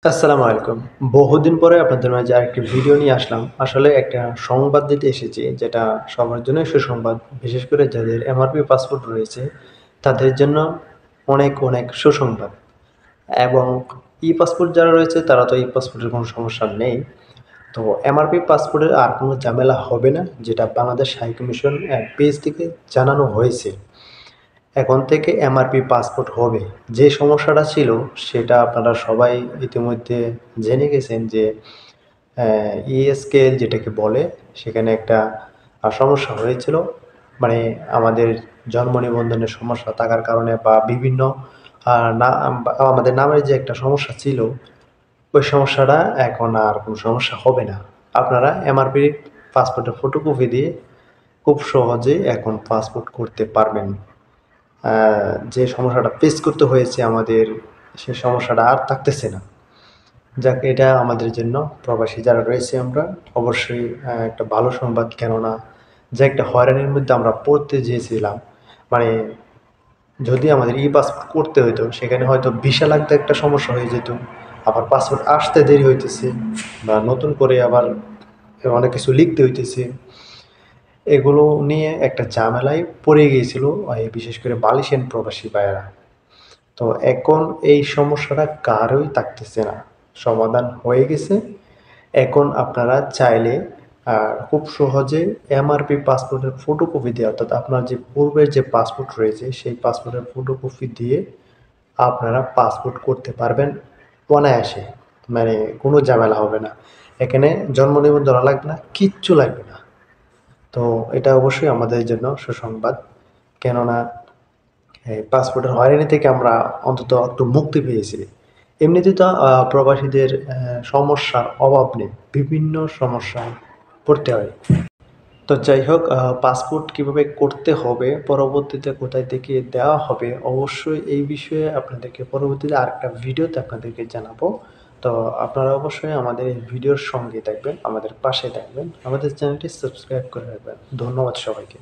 আসসালামু আলাইকুম। বহুদিন পরে আপনাদের মাঝে আরেকটি ভিডিও নিয়ে আসলাম। আসলে একটা সংবাদ দিতে এসেছি যেটা সবার জন্যই সুসংবাদ। বিশেষ করে যাদের এমআরপি পাসপোর্ট রয়েছে তাদের জন্য অনেক সুসংবাদ। এবং ই-পাসপোর্ট যারা রয়েছে তারা তো ই-পাসপোর্টের কোনো সমস্যা নেই। তো এমআরপি পাসপোর্টের আর কোনো ঝামেলা হবে না, যেটা বাংলাদেশ হাই কমিশন পেজ থেকে জানানো হয়েছে। এখন থেকে এমআরপি পাসপোর্ট হবে। যে সমস্যাটা ছিল সেটা আপনারা সবাই ইতিমধ্যে জেনে গেছেন যে ইএসকেএল যেটাকে বলে, সেখানে একটা সমস্যা হয়েছিল। মানে আমাদের জন্ম নিবন্ধনের সমস্যা থাকার কারণে বা বিভিন্ন না আমাদের নামের যে একটা সমস্যা ছিল, ওই সমস্যাটা এখন আর কোনো সমস্যা হবে না। আপনারা এমআরপি পাসপোর্টের ফটোকপি দিয়ে খুব সহজে এখন পাসপোর্ট করতে পারবেন। যে সমস্যাটা ফেস করতে হয়েছে আমাদের, সে সমস্যাটা আর থাকতেছে না। যাক, এটা আমাদের জন্য প্রবাসী যারা রয়েছে আমরা অবশ্যই একটা ভালো সংবাদ। কেননা যে একটা হয়রানির মধ্যে আমরা পড়তে যেয়েছিলাম, মানে যদি আমাদের ই-পাসপোর্ট করতে হইতো সেখানে হয়তো ভিসা লাগতে একটা সমস্যা হয়ে যেত, আবার পাসপোর্ট আসতে দেরি হইতেছে বা নতুন করে আবার অনেক কিছু লিখতে হইতেছে। এগুলো নিয়ে একটা ঝামেলায় পড়ে গিয়েছিল বিশেষ করে মালয়েশিয়ান প্রবাসী ভাইয়েরা। তো এখন এই সমস্যাটা কারোই থাকতেছে না, সমাধান হয়ে গেছে। এখন আপনারা চাইলে খুব সহজে এমআরপি পাসপোর্টের ফটোকপি দিয়ে, অর্থাৎ আপনার যে পূর্বের যে পাসপোর্ট রয়েছে সেই পাসপোর্টের ফটোকপি দিয়ে আপনারা পাসপোর্ট করতে পারবেন অনায়াসে। মানে কোনো ঝামেলা হবে না। এখানে জন্ম নিবন্ধন লাগবে না, কিচ্ছু লাগবে না। তো এটা অবশ্যই আমাদের জন্য সুসংবাদ। কেননা পাসপোর্টের হয়রানি থেকে আমরা অন্তত একটু মুক্তি পেয়েছি। এমনিতে তো প্রবাসীদের সমস্যার অভাব নেই। বিভিন্ন সমস্যায় পড়তে হয়। তো যাই হোক, পাসপোর্ট কীভাবে করতে হবে, পরবর্তীতে কোথায় থেকে দেওয়া হবে, অবশ্যই এই বিষয়ে আপনাদেরকে পরবর্তীতে আরেকটা ভিডিওতে আপনাদেরকে জানাবো। তো আপনারা অবশ্যই আমাদের এই ভিডিওর সঙ্গে থাকবেন, আমাদের পাশে থাকবেন, আমাদের চ্যানেলটি সাবস্ক্রাইব করে রাখবেন। ধন্যবাদ সবাইকে।